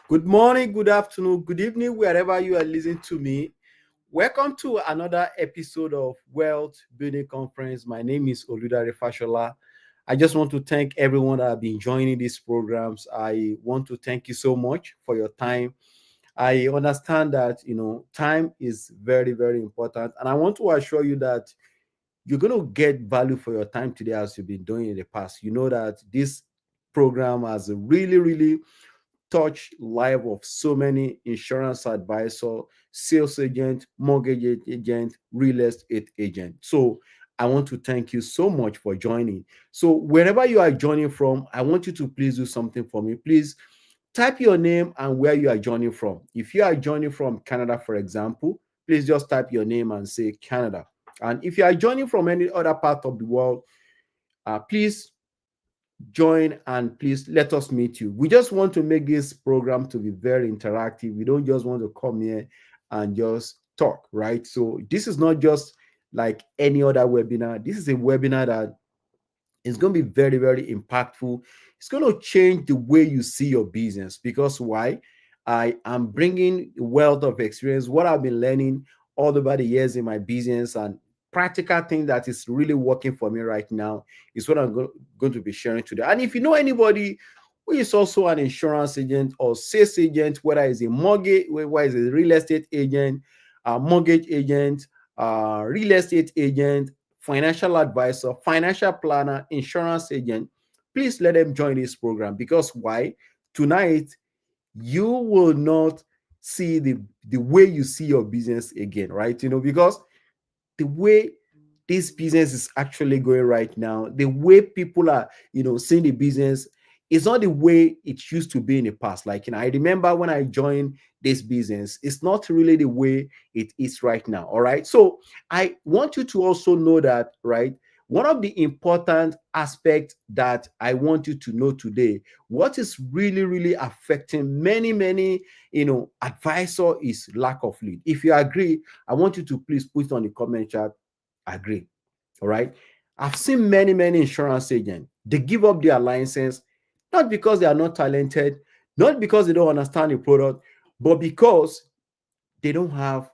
Good morning, good afternoon, good evening, wherever you are listening to me. Welcome to another episode of Wealth Building Conference. My name is Oludare Fasola. I just want to thank everyone that have been joining these programs. I want to thank you so much for your time. I understand that time is very, very important, and I want to assure you that you're going to get value for your time today as you've been doing in the past. You know that this program has really, really touch life of so many insurance advisor, sales agent, mortgage agent, real estate agent. So I want to thank you so much for joining. So wherever you are joining from, I want you to please do something for me. Please type your name and where you are joining from. If you are joining from Canada, for example, please just type your name and say Canada. And if you are joining from any other part of the world, please join and please let us meet you. We just want to make this program to be very interactive. We don't just want to come here and just talk, right? So this is not just like any other webinar. This is a webinar that is going to be very, very impactful. It's going to change the way you see your business. Because why? I am bringing a wealth of experience, what I've been learning all over the years in my business, and practical thing that is really working for me right now is what I'm going to be sharing today. And if you know anybody who is also an insurance agent or sales agent, whether it's a mortgage, whether it's a real estate agent, a mortgage agent, real estate agent, financial advisor, financial planner, insurance agent, please let them join this program. Because why? Tonight, you will not see the way you see your business again, right? Because the way this business is actually going right now, the way people are, seeing the business is not the way it used to be in the past. Like, I remember when I joined this business, it's not really the way it is right now. All right. So I want you to also know that, right? One of the important aspects that I want you to know today, what is really, really affecting many, many, advisor is lack of lead. If you agree, I want you to please put it on the comment chat. Agree. All right. I've seen many, many insurance agents. They give up their license, not because they are not talented, not because they don't understand the product, but because they don't have,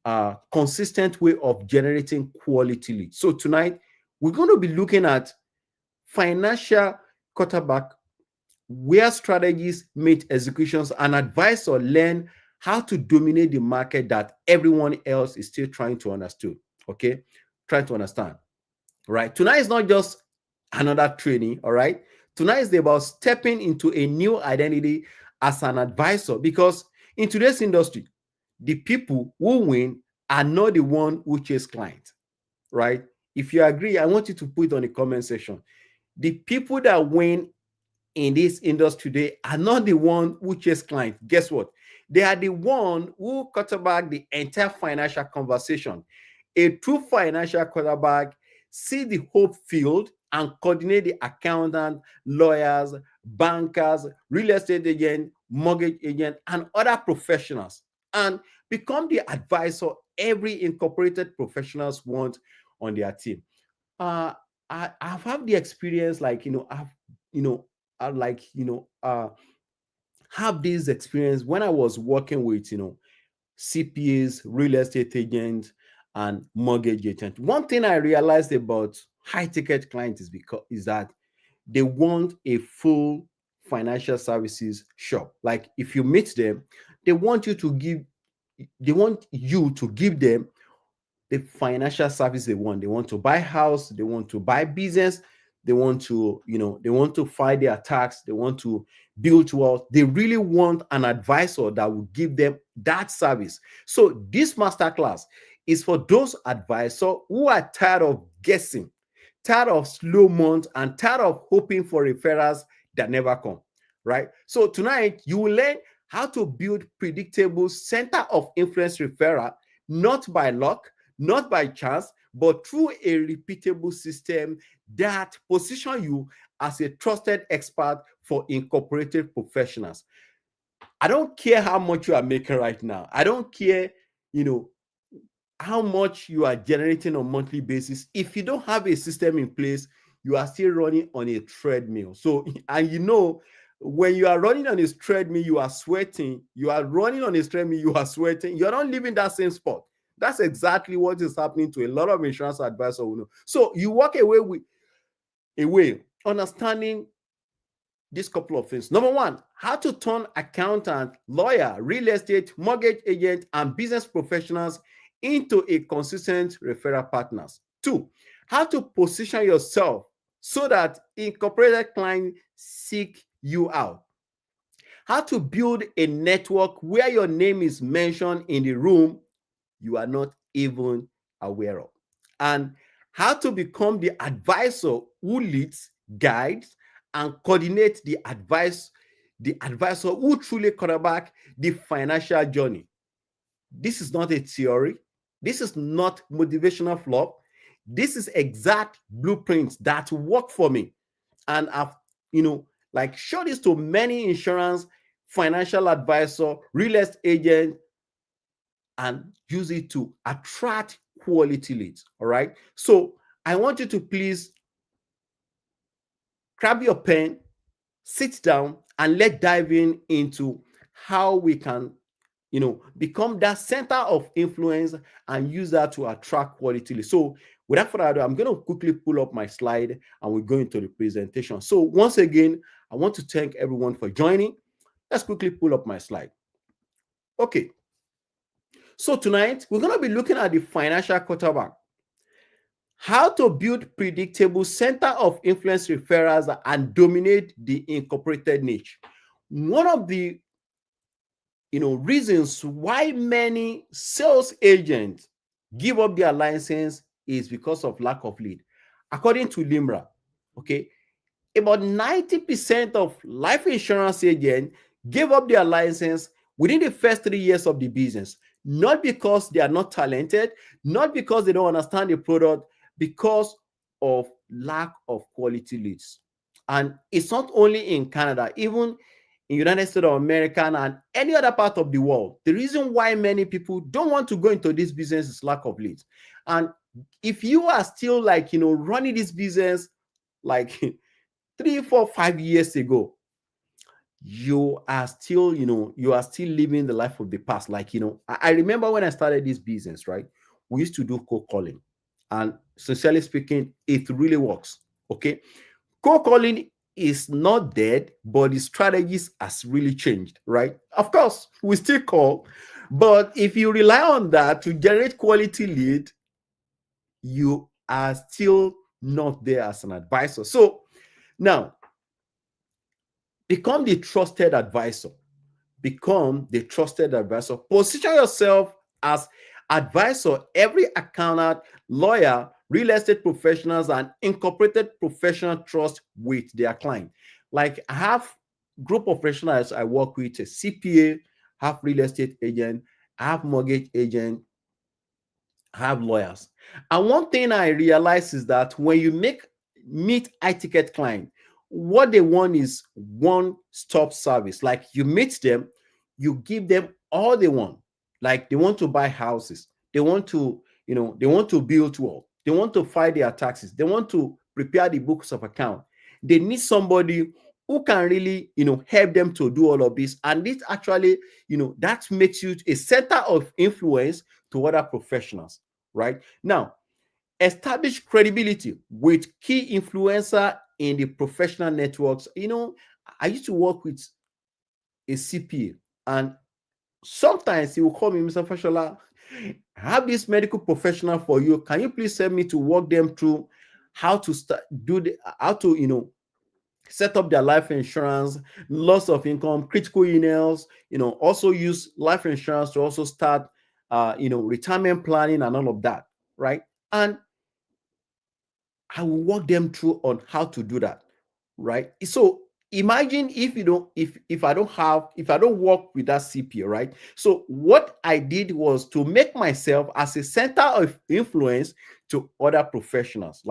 a consistent way of generating quality leads. So tonight, we're going to be looking at financial quarterback, where strategies meet executions, and advise or learn how to dominate the market that everyone else is still trying to understand. Okay, trying to understand. Right. Tonight is not just another training. All right. Tonight is about stepping into a new identity as an advisor, because in today's industry, the people who win are not the one who chase clients. Right. If you agree, I want you to put it on the comment section. The people that win in this industry today are not the one who chase clients. Guess what? They are the one who quarterback the entire financial conversation. A true financial quarterback see the hope field and coordinate the accountant, lawyers, bankers, real estate agent, mortgage agent, and other professionals, and become the advisor every incorporated professionals want on their team. Uh, I've had the experience, like, you know, I like, have this experience when I was working with, CPAs, real estate agents, and mortgage agents. One thing I realized about high ticket clients is that they want a full financial services shop. Like, if you meet them, they want you to give they want you to give them the financial service they want. They want to buy house, they want to buy business, they want to, they want to file their tax, they want to build wealth. They really want an advisor that will give them that service. So this masterclass is for those advisors who are tired of guessing, tired of slow months, and tired of hoping for referrals that never come. Right. So tonight you will learn how to build predictable center of influence referral, not by luck, not by chance, but through a repeatable system that position you as a trusted expert for incorporated professionals. I don't care how much you are making right now. I don't care, you know, how much you are generating on a monthly basis. If you don't have a system in place, you are still running on a treadmill. So, and When you are running on a treadmill, you are sweating. You are running on a treadmill, you are sweating. You're not leaving that same spot. That's exactly what is happening to a lot of insurance advisors. So you walk away understanding this couple of things. Number one, how to turn accountant, lawyer, real estate, mortgage agent, and business professionals into a consistent referral partners. Two, how to position yourself so that incorporated clients seek you out. How to build a network where your name is mentioned in the room you are not even aware of. And how to become the advisor who leads, guides, and coordinates the advisor who truly quarterback the financial journey. This is not a theory. This is not motivational fluff. This is exact blueprints that work for me. And I've, like showed this to many insurance, financial advisor, real estate agent, and use it to attract quality leads. All right. So I want you to please grab your pen, sit down, and let's dive into how we can, become that center of influence and use that to attract quality leads. So without further ado, I'm going to quickly pull up my slide and we're going to the presentation. So once again, I want to thank everyone for joining. Let's quickly pull up my slide. Okay. So tonight, we're going to be looking at the financial quarterback. How to build predictable center of influence referrals and dominate the incorporated niche. One of the reasons why many sales agents give up their license is because of lack of lead. According to LIMRA, okay, about 90% of life insurance agents gave up their license within the first 3 years of the business, not because they are not talented, not because they don't understand the product, because of lack of quality leads. And it's not only in Canada, even in United States of America and any other part of the world. The reason why many people don't want to go into this business is lack of leads. And if you are still running this business like 3, 4, 5 years ago, you are still living the life of the past. I remember when I started this business, right? We used to do cold calling, and sincerely speaking, it really works. Okay, cold calling is not dead, but the strategies has really changed, right? Of course, we still call, but if you rely on that to generate quality lead, you are still not there as an advisor. So now, become the trusted advisor. Become the trusted advisor. Position yourself as advisor. Every accountant, lawyer, real estate professionals, and incorporated professional trust with their client. Like I have group of professionals I work with, a CPA, have real estate agent, I have mortgage agent, I have lawyers. And one thing I realize is that when you meet high ticket client, what they want is one-stop service. Like you meet them, you give them all they want. Like they want to buy houses, they want to, they want to build wealth, they want to file their taxes, they want to prepare the books of account. They need somebody who can really, help them to do all of this. And this actually, that makes you a center of influence to other professionals, right? Now, establish credibility with key influencer in the professional networks. I used to work with a CPA, and sometimes he will call me, Mr. Fasola, I have this medical professional for you. Can you please send me to walk them through how to how to set up their life insurance, loss of income, critical illness, also use life insurance to also start retirement planning and all of that, right? And I will walk them through on how to do that, right? So imagine if I don't work with that CPA, right? So what I did was to make myself as a center of influence to other professionals.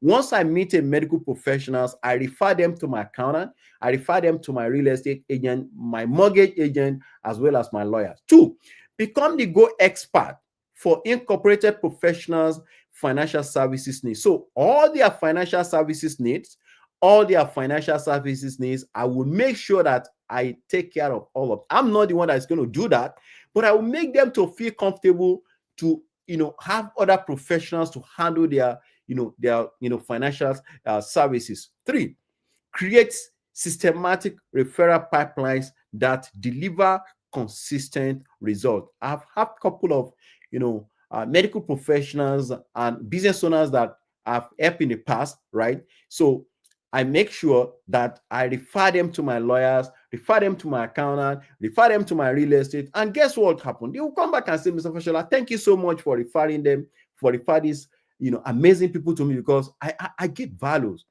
Once I meet a medical professionals, I refer them to my accountant, I refer them to my real estate agent, my mortgage agent, as well as my lawyer. Two, become the go expert for incorporated professionals financial services needs. So all their financial services needs, all their financial services needs. I will make sure that I take care of all of. I'm not the one that's going to do that, but I will make them to feel comfortable to have other professionals to handle their financial services. 3, create systematic referral pipelines that deliver consistent results. I've had a couple of medical professionals and business owners that I've helped in the past, right? So I make sure that I refer them to my lawyers, refer them to my accountant, refer them to my real estate. And guess what happened? They will come back and say, Mr. Fashola, thank you so much for referring them, for referring these amazing people to me, because I get values.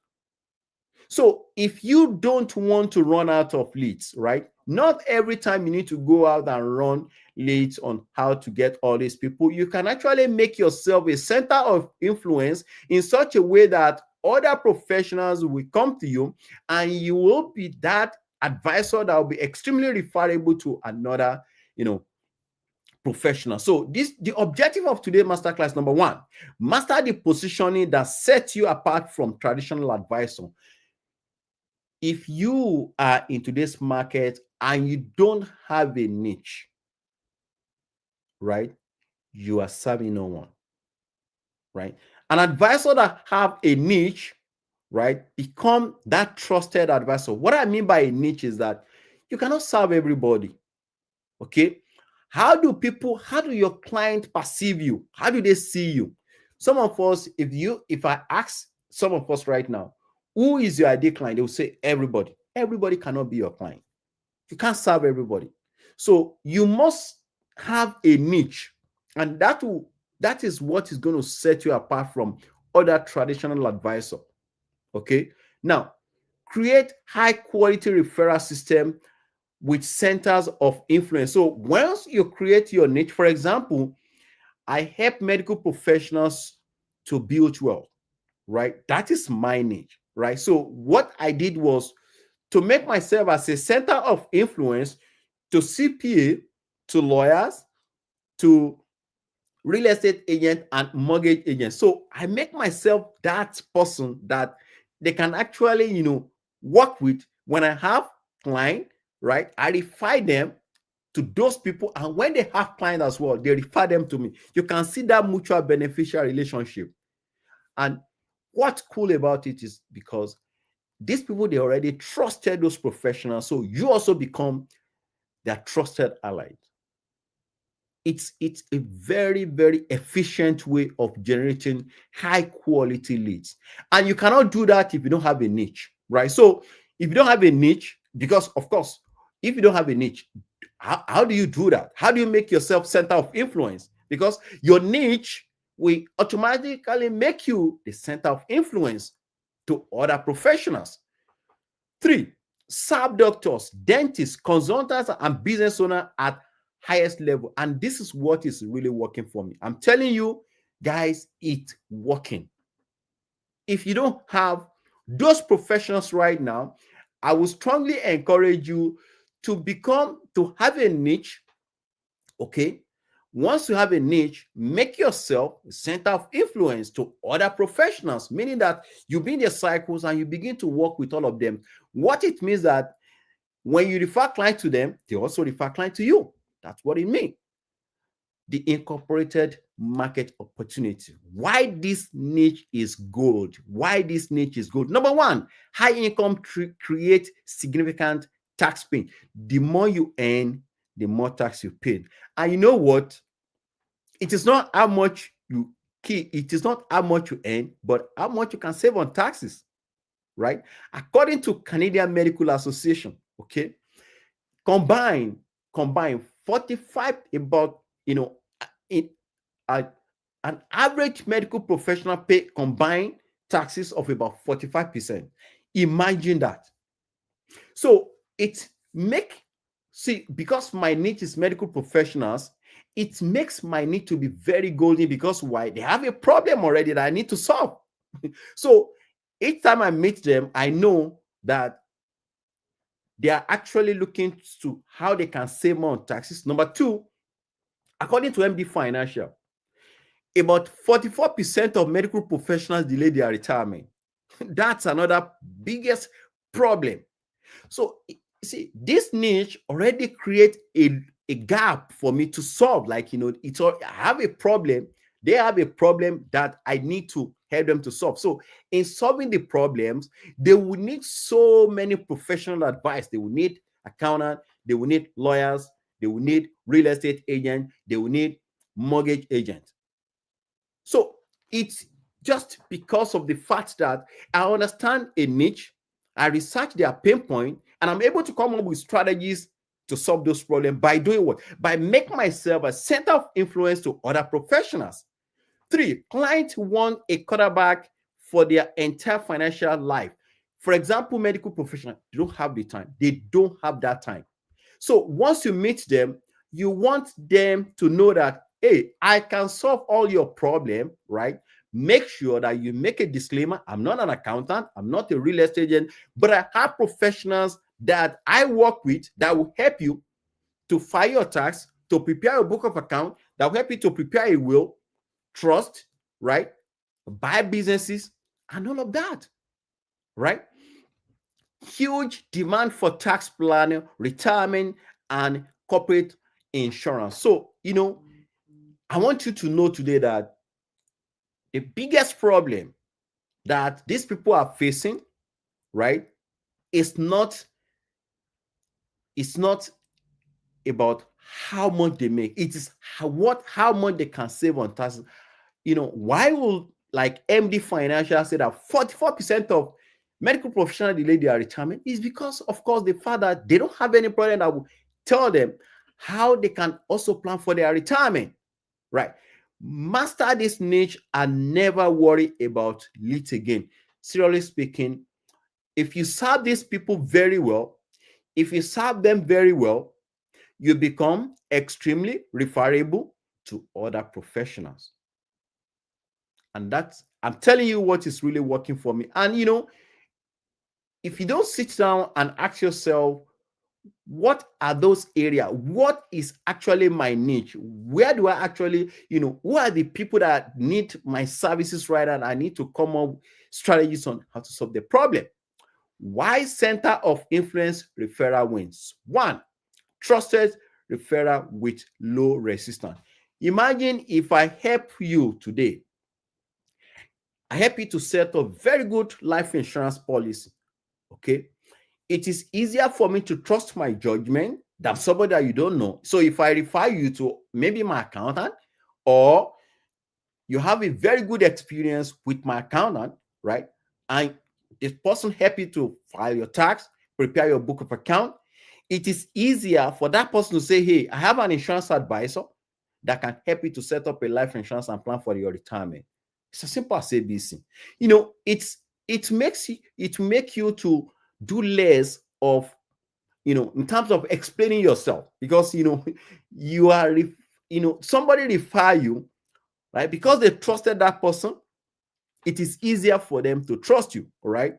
So if you don't want to run out of leads, right? Not every time you need to go out and run leads on how to get all these people. You can actually make yourself a center of influence in such a way that other professionals will come to you, and you will be that advisor that will be extremely referable to another, professional. So the objective of today's masterclass, number 1, master the positioning that sets you apart from traditional advisor. If you are in today's market and you don't have a niche, right, you are serving no one, right? An advisor that have a niche, right, become that trusted advisor. What I mean by a niche is that you cannot serve everybody, okay? How do your client perceive you? How do they see you? Some of us, if I ask some of us right now, who is your ideal client? They will say everybody. Everybody cannot be your client. You can't serve everybody. So you must have a niche, and that is what is going to set you apart from other traditional advisor. Okay. Now, create high quality referral system with centers of influence. So once you create your niche, for example, I help medical professionals to build wealth, right? That is my niche, right? So what I did was to make myself as a center of influence to CPA, to lawyers, to real estate agent and mortgage agent. So I make myself that person that they can actually, work with. When I have client, right, I refer them to those people, and when they have clients as well, they refer them to me. You can see that mutual beneficial relationship. And what's cool about it is because these people, they already trusted those professionals, so you also become their trusted allies. It's a very, very efficient way of generating high quality leads. And you cannot do that if you don't have a niche, right? So if you don't have a niche, because of course, if you don't have a niche, how do you do that? How do you make yourself center of influence? Because your niche will automatically make you the center of influence to other professionals. 3, serve doctors, dentists, consultants, and business owners at highest level. And this is what is really working for me. I'm telling you, guys, it's working. If you don't have those professionals right now, I would strongly encourage you to have a niche, okay? Once you have a niche, make yourself a center of influence to other professionals, meaning that you be in their cycles and you begin to work with all of them. What it means that when you refer client to them, they also refer client to you. That's what it means. The incorporated market opportunity. Why this niche is gold? Why this niche is gold? Number 1, high income create significant tax paying. The more you earn, the more tax you pay. And you know what? It is not how much you it is not how much you earn, but how much you can save on taxes, right? According to Canadian Medical Association, okay, combine 45 about in an average medical professional pay combined taxes of about 45%. Imagine that. So because my niche is medical professionals, it makes my need to be very golden, because why? They have a problem already that I need to solve. So each time I meet them, I know that they are actually looking to how they can save more on taxes. Number 2, according to MD Financial, about 44% of medical professionals delay their retirement. That's another biggest problem. So you see, this niche already creates a gap for me to solve. Like, it's all I have a problem. They have a problem that I need to help them to solve. So in solving the problems, they will need so many professional advice. They will need accountant, they will need lawyers, they will need real estate agent, they will need mortgage agent. So it's just because of the fact that I understand a niche, I research their pain point, and I'm able to come up with strategies to solve those problems by doing what? By making myself a center of influence to other professionals. Three, clients want a quarterback for their entire financial life. For example, medical professionals, they don't have the time. They don't have that time. So once you meet them, you want them to know that, hey, I can solve all your problem, right? Make sure that you make a disclaimer. I'm not an accountant. I'm not a real estate agent, but I have professionals that I work with that will help you to file your tax, to prepare a book of account, that will help you to prepare a will, trust, right? Buy businesses and all of that, right? Huge demand for tax planning, retirement, and corporate insurance. So, I want you to know today that the biggest problem that these people are facing, right, is not it's not about how much they make. It is how much they can save on taxes. Why will like MD Financial say that 44% of medical professionals delay their retirement is because, of course, the fact that they don't have any problem that will tell them how they can also plan for their retirement, right? Master this niche and never worry about it again. Seriously speaking, if you serve these people very well, if you serve them very well, you become extremely referable to other professionals. And that's, I'm telling you what is really working for me. And if you don't sit down and ask yourself, what are those areas? What is actually my niche? Where do I actually, who are the people that need my services right now? And I need to come up with strategies on how to solve the problem. Why center of influence referral wins? One, trusted referral with low resistance. Imagine if I help you today, I help you to set a very good life insurance policy. Okay. It is easier for me to trust my judgment than somebody that you don't know. So if I refer you to maybe my accountant, or you have a very good experience with my accountant, right? And this person help you to file your tax, prepare your book of account. It is easier for that person to say, hey, I have an insurance advisor that can help you to set up a life insurance and plan for your retirement. It's as simple as ABC. It makes you to do less of, in terms of explaining yourself, because you are somebody refer you, right? Because they trusted that person, it is easier for them to trust you, all right?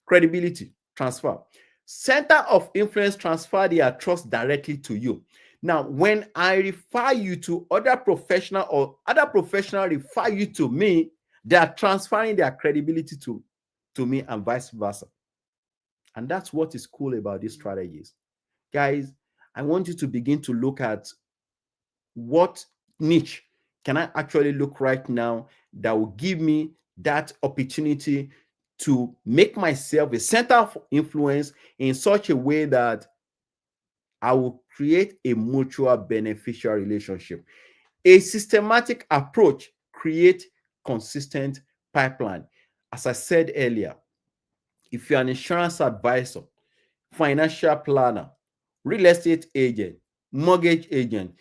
Credibility transfer. Center of influence transfer their trust directly to you. Now, when I refer you to other professional, or other professional refer you to me, they are transferring their credibility to me, and vice versa. And that's what is cool about these strategies. Guys, I want you to begin to look at what niche can I actually look right now that will give me that opportunity to make myself a center of influence in such a way that I will create a mutual beneficial relationship. A systematic approach create consistent pipeline. As I said earlier, if you're an insurance advisor, financial planner, real estate agent, mortgage agent,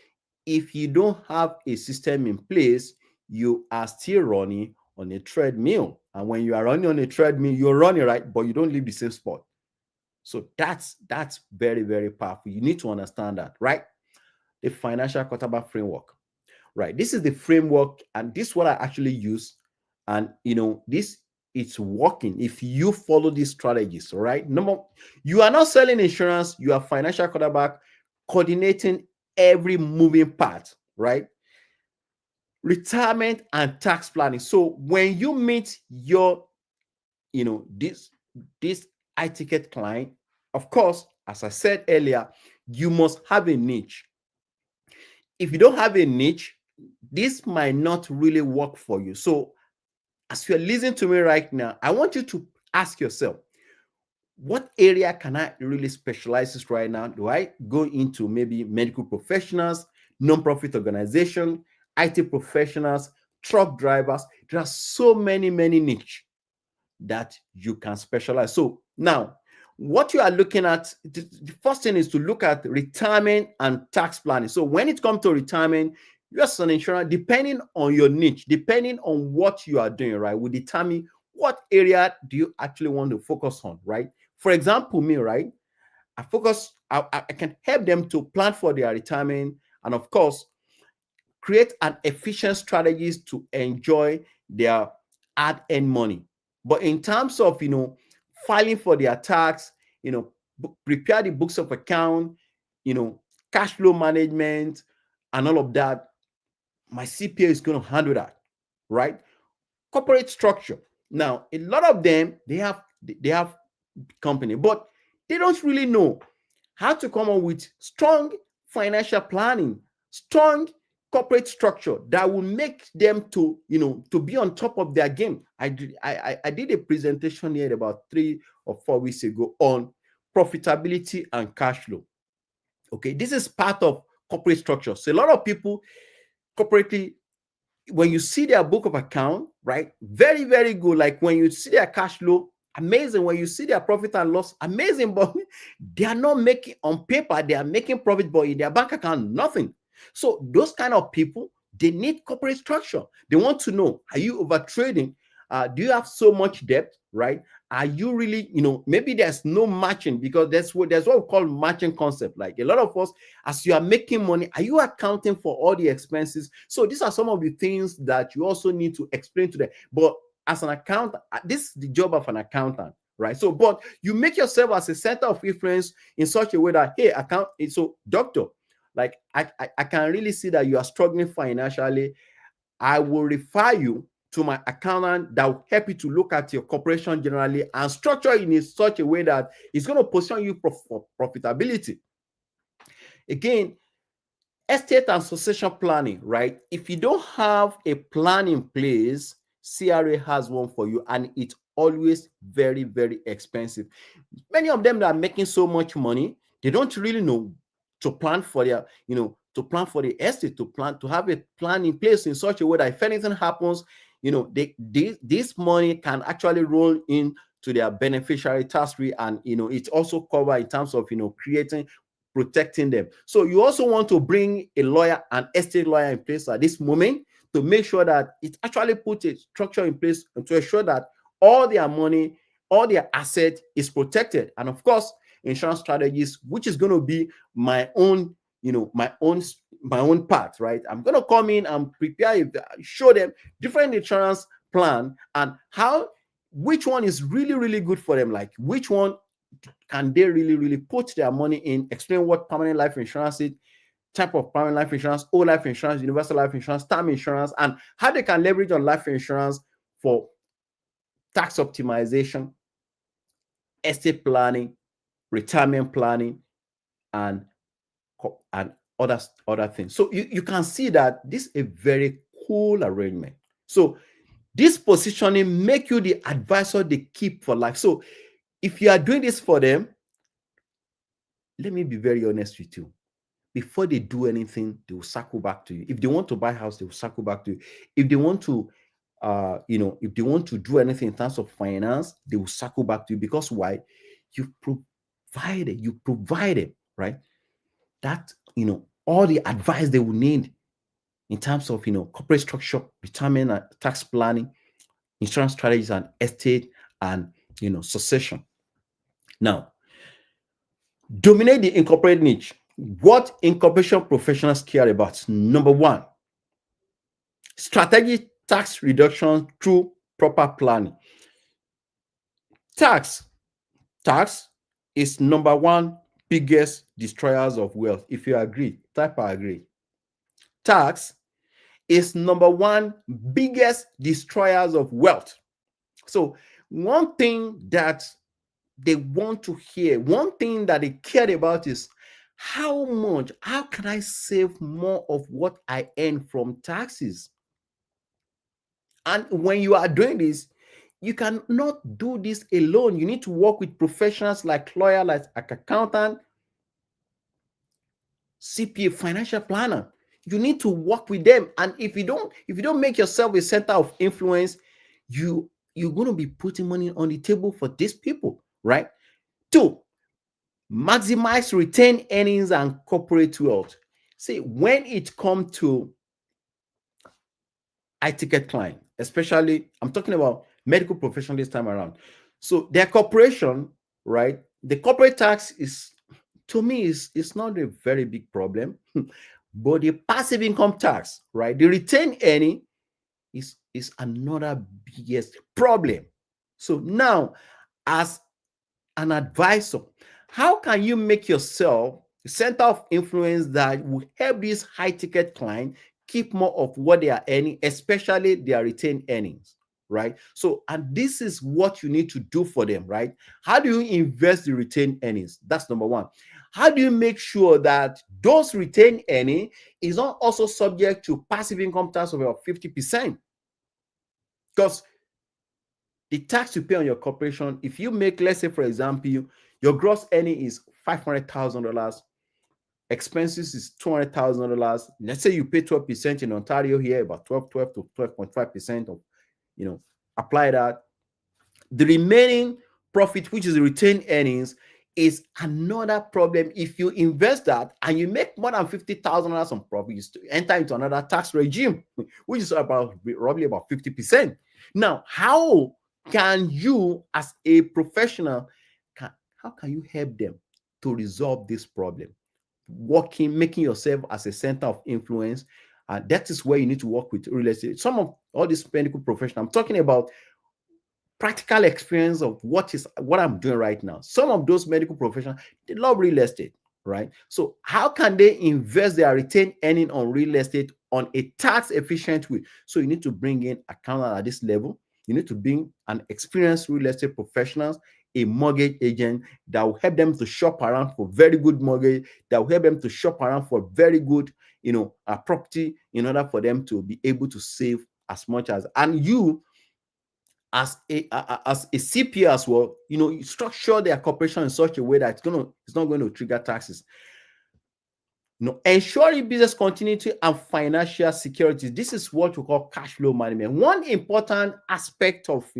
if you don't have a system in place, you are still running on a treadmill. And when you are running on a treadmill, you're running right, but you don't leave the same spot. So that's very, very powerful. You need to understand that, right? The financial quarterback framework, right? This is the framework, and this is what I actually use. And this, it's working if you follow these strategies, right? Number, you are not selling insurance, you are financial quarterback, coordinating every moving part, right? Retirement and tax planning. So when you meet your this high ticket client, of course, as I said earlier, you must have a niche. If you don't have a niche, this might not really work for you. So as you're listening to me right now, I want you to ask yourself, what area can I really specialize in right now? Do I go into maybe medical professionals, non-profit organization, IT professionals, truck drivers? There are so many niche that you can specialize. So now, what you are looking at, the first thing is to look at retirement and tax planning. So when it comes to retirement, you as an insurer, depending on your niche, depending on what you are doing, right, will determine what area do you actually want to focus on, right? For example, me, right, I can help them to plan for their retirement and, of course, create an efficient strategies to enjoy their hard-earned money. But in terms of filing for their tax, prepare the books of account, cash flow management, and all of that, my CPA is going to handle that, right? Corporate structure. Now, a lot of them they have company, but they don't really know how to come up with strong financial planning, strong corporate structure that will make them to be on top of their game. I did a presentation here about 3 or 4 weeks ago on profitability and cash flow. Okay, this is part of corporate structure. So a lot of people corporately, when you see their book of account, right, very good. Like when you see their cash flow, amazing. When you see their profit and loss, amazing. But they are not making, on paper they are making profit, but in their bank account, nothing. So those kind of people, they need corporate structure. They want to know, are you over trading? Do you have so much debt, right? Are you really, maybe there's no matching, because there's what we call matching concept. Like a lot of us, as you are making money, are you accounting for all the expenses? So these are some of the things that you also need to explain to them. But as an accountant, this is the job of an accountant, right? So, but you make yourself as a center of influence in such a way that, hey, so doctor, like I can really see that you are struggling financially. I will refer you to my accountant that will help you to look at your corporation generally and structure it in such a way that it's going to position you for profitability. Again, estate and succession planning, right? If you don't have a plan in place, CRA has one for you, and it's always very expensive. Many of them that are making so much money, they don't really know to plan for their, to plan for the estate, to have a plan in place in such a way that if anything happens, this money can actually roll in to their beneficiary tax free, and it's also covered in terms of protecting them. So you also want to bring a lawyer, an estate lawyer in place at this moment, to make sure that it actually puts a structure in place to ensure that all their money, all their asset is protected. And of course, insurance strategies, which is going to be my own, my own part, right? I'm going to come in and prepare, show them different insurance plan and which one is really good for them, like which one can they really put their money in, explain what permanent life insurance is, type of permanent life insurance, whole life insurance, universal life insurance, term insurance, and how they can leverage on life insurance for tax optimization, estate planning, retirement planning, and other things. So you can see that this is a very cool arrangement. So this positioning make you the advisor they keep for life. So if you are doing this for them, let me be very honest with you. Before they do anything, they will circle back to you. If they want to buy a house, they will circle back to you. If they want to, if they want to do anything in terms of finance, they will circle back to you. Because why? You provided, right? That, all the advice they will need in terms of, corporate structure, retirement and tax planning, insurance strategies, and estate, and, succession. Now, dominate the incorporate niche. What incorporation professionals care about? Number one, strategic tax reduction through proper planning. Tax is number one biggest destroyers of wealth. If you agree, type I agree. Tax is number one biggest destroyers of wealth. So one thing that they want to hear, one thing that they care about is how can I save more of what I earn from taxes? And when you are doing this, you cannot do this alone. You need to work with professionals like lawyer, like accountant, CPA, financial planner. You need to work with them. And if you don't make yourself a center of influence, you're going to be putting money on the table for these people, right? Two, maximize retained earnings and corporate wealth. See, when it comes to high ticket client, especially I'm talking about medical professional this time around. So their corporation, right? The corporate tax is, to me, is not a very big problem. But the passive income tax, right? The retained earning is another biggest problem. So now, as an advisor, how can you make yourself a center of influence that will help these high ticket clients keep more of what they are earning, especially their retained earnings, right? So, and this is what you need to do for them, right? How do you invest the retained earnings? That's number one. How do you make sure that those retained earnings is not also subject to passive income tax of about 50%? Because the tax you pay on your corporation, if you make, let's say, for example, your gross earning is $500,000, expenses is $200,000. Let's say you pay 12% in Ontario here, about 12 to 12.5% of, apply that. The remaining profit, which is the retained earnings, is another problem. If you invest that and you make more than $50,000 on profit, you enter into another tax regime, which is about roughly about 50%. Now, how can you, as a professional, how can you help them to resolve this problem? Working, making yourself as a center of influence. That is where you need to work with real estate. Some of all these medical professionals, I'm talking about practical experience of what I'm doing right now. Some of those medical professionals, they love real estate, right? So how can they invest their retained earning on real estate on a tax efficient way? So you need to bring in accountant at this level. You need to bring an experienced real estate professionals, a mortgage agent that will help them to shop around for very good mortgage, that will help them to shop around for very good, property, in order for them to be able to save as much as. And you, as a CPA as well, you structure their corporation in such a way that it's not going to trigger taxes. Ensuring business continuity and financial security. This is what we call cash flow management. One important aspect of,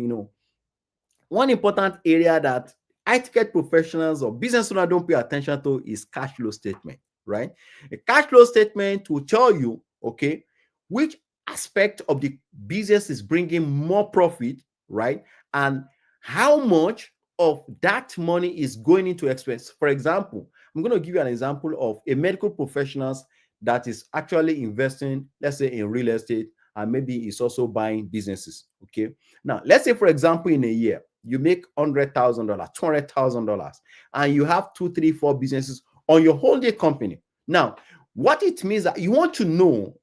one important area that high ticket professionals or business owners don't pay attention to is cash flow statement, right? A cash flow statement will tell you, okay, which aspect of the business is bringing more profit, right? And how much of that money is going into expense. For example, I'm going to give you an example of a medical professionals that is actually investing, let's say, in real estate, and maybe is also buying businesses. Okay. Now, let's say, for example, in a year, you make $100,000, $200,000, and you have two, three, four businesses on your holding company. Now, what it means that you want to know,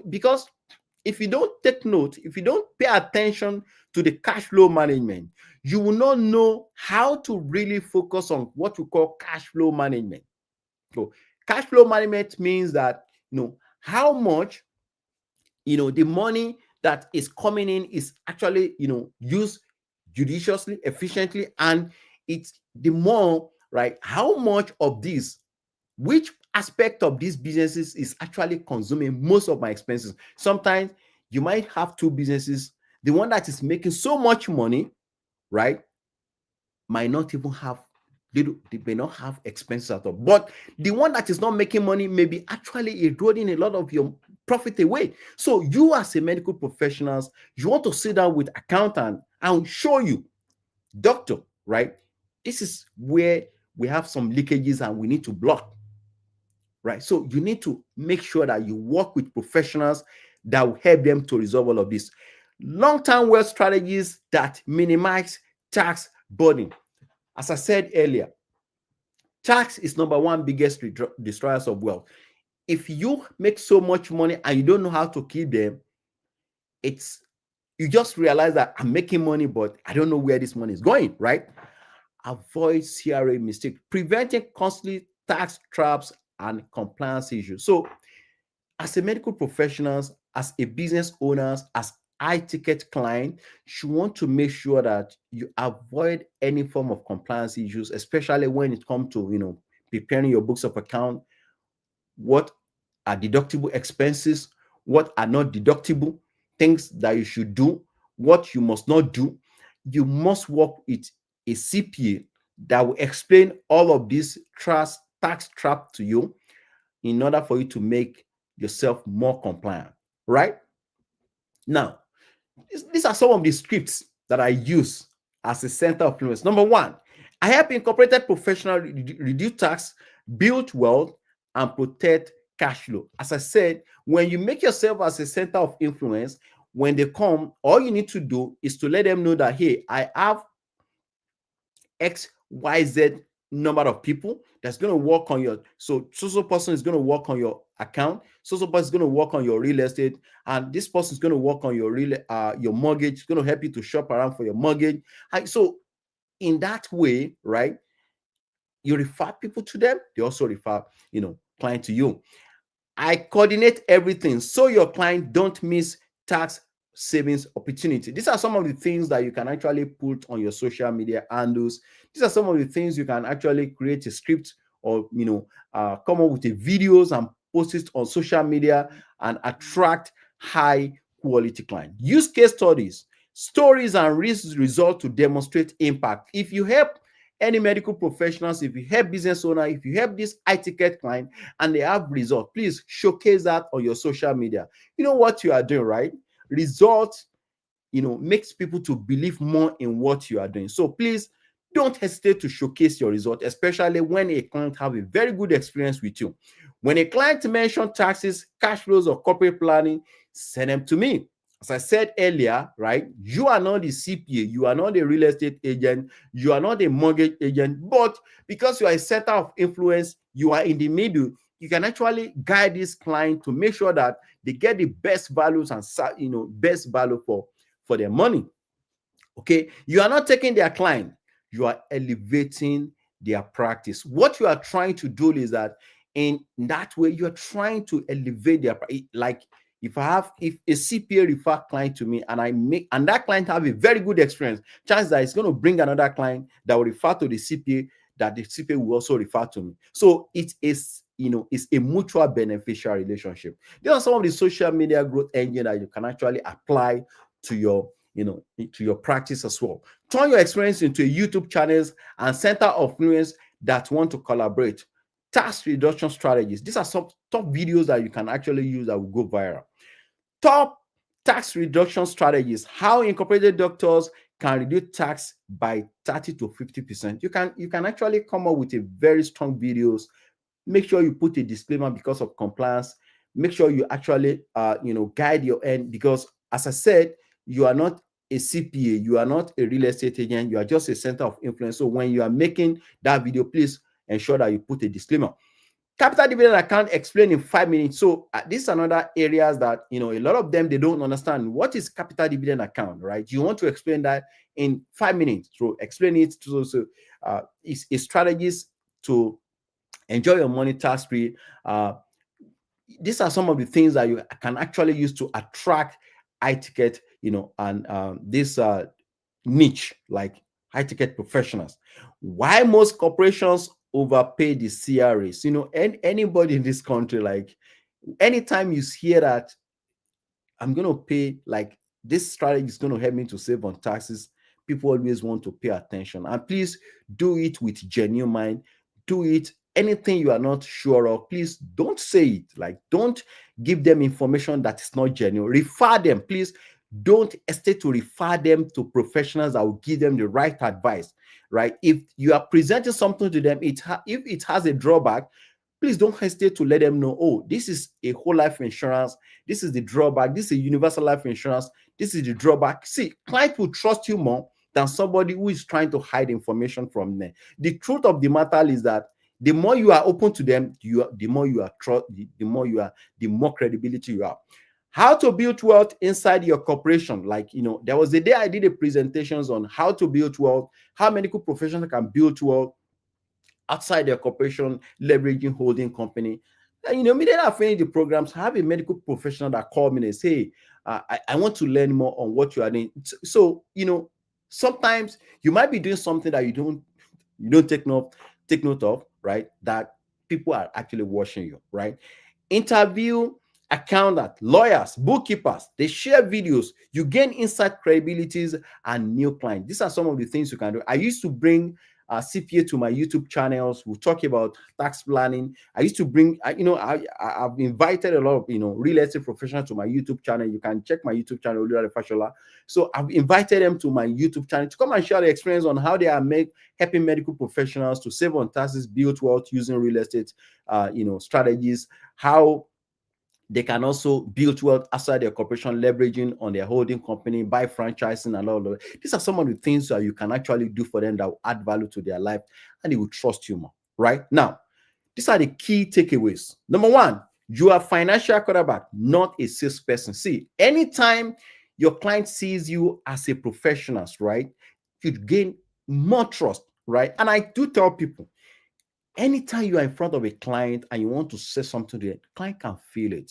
because if you don't take note, if you don't pay attention to the cash flow management, you will not know how to really focus on what we call cash flow management. So cash flow management means that, how much, the money that is coming in is actually, used judiciously, efficiently, and it's the more, right, how much of this, which aspect of these businesses is actually consuming most of my expenses. Sometimes you might have two businesses. The one that is making so much money, right, might not even have, they may not have expenses at all. But the one that is not making money may be actually eroding a lot of your profit away. So you, as a medical professionals, you want to sit down with accountant and show you, doctor, right, this is where we have some leakages and we need to block, right? So you need to make sure that you work with professionals that will help them to resolve all of this. Long-term wealth strategies that minimize tax burden. As I said earlier, tax is number one biggest destroyers of wealth. If you make so much money and you don't know how to keep them, you just realize that I'm making money, but I don't know where this money is going, right? Avoid CRA mistake, preventing costly tax traps and compliance issues. So, as a medical professionals, as a business owners, as high ticket client, you want to make sure that you avoid any form of compliance issues, especially when it comes to preparing your books of account. What are deductible expenses? What are not deductible? Things that you should do, what you must not do. You must work with a CPA that will explain all of this tax trap to you in order for you to make yourself more compliant, right? Now, these are some of the scripts that I use as a center of influence. Number one, I help incorporated professional reduce tax, build wealth, and protect cash flow. As I said, when you make yourself as a center of influence, when they come, all you need to do is to let them know that, hey, I have XYZ number of people that's going to work on your, so person is going to work on your account, so person is going to work on your real estate, and this person is going to work on your mortgage. It's going to help you to shop around for your mortgage. And so in that way, right, you refer people to them, they also refer client to you. I coordinate everything so your client don't miss tax savings opportunity. These are some of the things that you can actually put on your social media handles. These are some of the things you can actually create a script or come up with the videos and post it on social media and attract high quality clients. Use case studies, stories, and results to demonstrate impact. If you help any medical professionals, if you help business owner, if you help this high ticket client and they have results, please showcase that on your social media. You know what you are doing, right? Results, makes people to believe more in what you are doing. So please don't hesitate to showcase your result, especially when a client have a very good experience with you. When a client mentions taxes, cash flows, or corporate planning, send them to me. As I said earlier, right, you are not the CPA, you are not a real estate agent, you are not a mortgage agent, but because you are a center of influence, you are in the middle, you can actually guide this client to make sure that they get the best values and best value for their money. Okay, you are not taking their client, you are elevating their practice. What you are trying to do is that in that way you are trying to elevate their, like, if a CPA refer client to me and that client have a very good experience, chance that it's going to bring another client that will refer to the CPA, that the CPA will also refer to me. So it is, it's a mutual beneficial relationship. These are some of the social media growth engine that you can actually apply to your to your practice as well. Turn your experience into a YouTube channels and center of influence that want to collaborate. Tax reduction strategies. These are some top videos that you can actually use that will go viral. Top tax reduction strategies. How incorporated doctors can reduce tax by 30 to 50%. You can actually come up with a very strong videos. Make sure you put a disclaimer because of compliance. Make sure you actually guide your end, because as I said, you are not a CPA, you are not a real estate agent, you are just a center of influence. So when you are making that video, please ensure that you put a disclaimer. Capital dividend account explained in 5 minutes. So these are another areas that a lot of them, they don't understand what is capital dividend account, right? You want to explain that in 5 minutes. So explain it to it's a strategist to enjoy your money tax free. These are some of the things that you can actually use to attract high ticket, and this niche, like high ticket professionals. Why most corporations overpay the CRAs? Anybody in this country, like, anytime you hear that I'm going to pay, like, this strategy is going to help me to save on taxes, people always want to pay attention. And please do it with genuine mind. Do it. Anything you are not sure of, please don't say it. Like, don't give them information that is not genuine. Refer them. Please don't hesitate to refer them to professionals that will give them the right advice, right? If you are presenting something to them, if it has a drawback, please don't hesitate to let them know, oh, this is a whole life insurance, this is the drawback, this is a universal life insurance, this is the drawback. See, client will trust you more than somebody who is trying to hide information from them. The truth of the matter is that the more you are open to them, the more you are trust, the more credibility you have. How to build wealth inside your corporation. Like, there was a day I did a presentations on how to build wealth, how medical professionals can build wealth outside their corporation, leveraging holding company. And immediately I finish the programs, I have a medical professional that called me and say, hey, I want to learn more on what you are doing. So, sometimes you might be doing something that you don't take note of, right? That people are actually watching you, right? Interview accountant, lawyers, bookkeepers, they share videos. You gain insight, credibilities, and new clients. These are some of the things you can do. I used to bring CPA to my YouTube channels. We talk about tax planning. I used to bring, I've invited a lot of, real estate professionals to my YouTube channel. You can check my YouTube channel, Oludare Fasola. So I've invited them to my YouTube channel to come and share the experience on how they are helping medical professionals to save on taxes, build wealth using real estate, strategies, how they can also build wealth outside their corporation, leveraging on their holding company, by franchising, and all of that. These are some of the things that you can actually do for them that will add value to their life, and they will trust you more. Right now, these are the key takeaways. Number one, you are a financial quarterback, not a salesperson. See, anytime your client sees you as a professional, right, you gain more trust, right? And I do tell people, anytime you are in front of a client and you want to say something to them, client can feel it.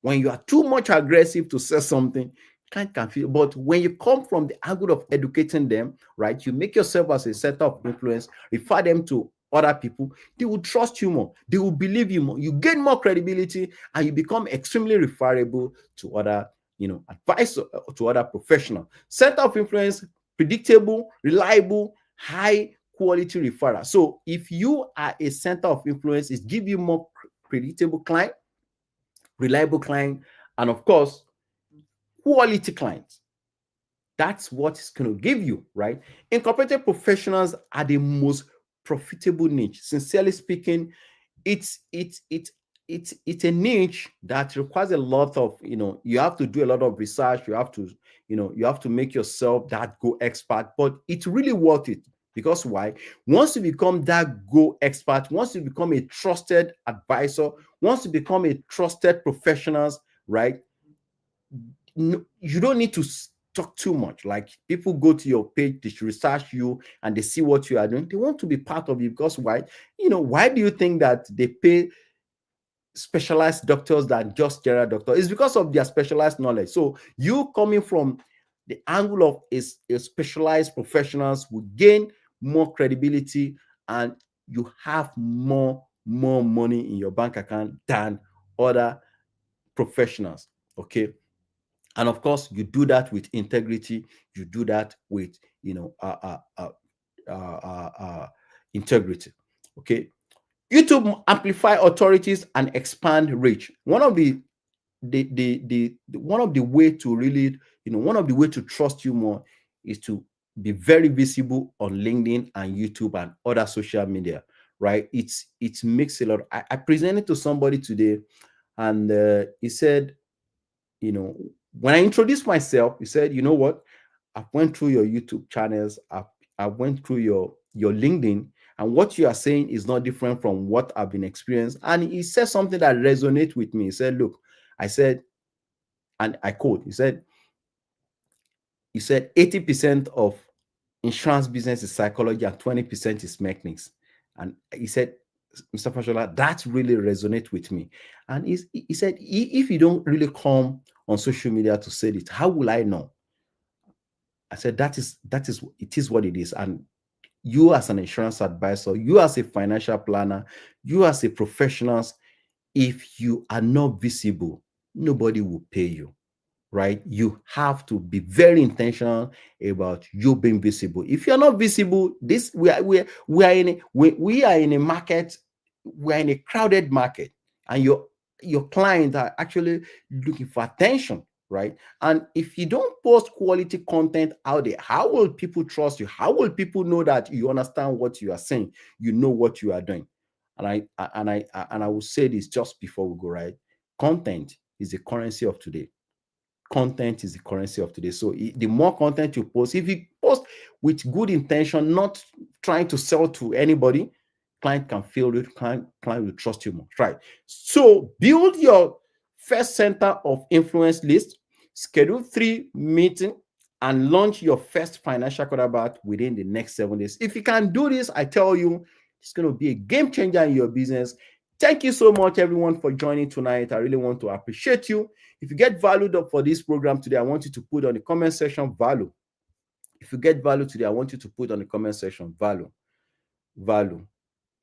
When you are too much aggressive to say something, client can feel. But when you come from the angle of educating them, right, you make yourself as a center of influence, refer them to other people, they will trust you more, they will believe you more, you gain more credibility, and you become extremely referable to other, advice to other professionals. Center of influence, predictable, reliable, high quality referral. So if you are a center of influence, it gives you more predictable client, reliable client, and of course, quality clients. That's what it's going to give you, right? Incorporated professionals are the most profitable niche. Sincerely speaking, it's a niche that requires a lot of, you have to do a lot of research. You have to make yourself that go expert, but it's really worth it. Because why? Once you become that go expert, once you become a trusted advisor, once you become a trusted professional, right? You don't need to talk too much. Like, people go to your page, they research you, and they see what you are doing. They want to be part of you. Because why? Why do you think that they pay specialized doctors than just general doctors? It's because of their specialized knowledge. So you coming from the angle of a specialized professionals will gain more credibility, and you have more money in your bank account than other professionals. Okay. And of course, you do that with integrity. You do that with integrity. Okay. YouTube amplify authorities and expand reach. One of the one of the way to really, one of the way to trust you more is to be very visible on LinkedIn and YouTube and other social media, right? It makes a lot. I presented to somebody today, and he said, when I introduced myself, he said, you know what? I went through your YouTube channels. I went through your LinkedIn, and what you are saying is not different from what I've been experiencing. And he said something that resonates with me. He said, look, I said, and I quote, he said 80% of insurance business is psychology and 20% is mechanics. And he said, Mr. Fashola, that really resonates with me. And he said, if you don't really come on social media to say it, how will I know? I said, it is what it is. And you as an insurance advisor, you as a financial planner, you as a professional, if you are not visible, nobody will pay you. Right? You have to be very intentional about you being visible. If you're not visible, we are in a market, we are in a crowded market, and your clients are actually looking for attention, right? And if you don't post quality content out there, how will people trust you? How will people know that you understand what you are saying? You know what you are doing. And I will say this just before we go, right? Content is the currency of today. Content is the currency of today. So the more content you post, if you post with good intention, not trying to sell to anybody, client can feel it, client will trust you more, right? So build your first center of influence list, schedule 3 meetings, and launch your first financial quarterback within the next 7 days. If you can do this, I tell you, it's going to be a game changer in your business. Thank you so much, everyone, for joining tonight. I really want to appreciate you. If you get valued up for this program today, I want you to put on the comment section value. If you get value today, I want you to put on the comment section value. Value.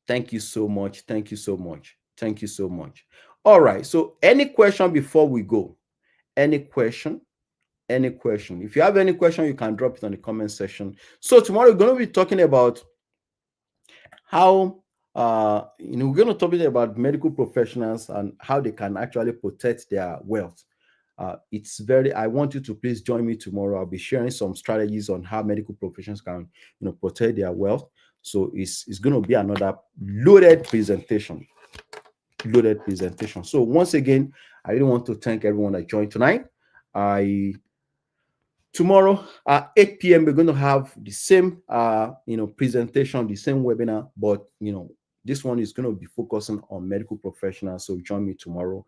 Thank you so much. Thank you so much. Thank you so much. All right. So any question before we go? Any question? Any question? If you have any question, you can drop it on the comment section. So tomorrow we're going to be talking about how we're going to talk about medical professionals and how they can actually protect their wealth. I want you to please join me tomorrow. I'll be sharing some strategies on how medical professionals can protect their wealth. So it's going to be another loaded presentation. So once again, I really want to thank everyone that joined tonight. Tomorrow at 8 p.m. we're going to have the same presentation, the same webinar, but this one is going to be focusing on medical professionals. So join me tomorrow.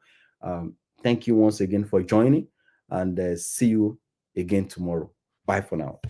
Thank you once again for joining, and see you again tomorrow. Bye for now.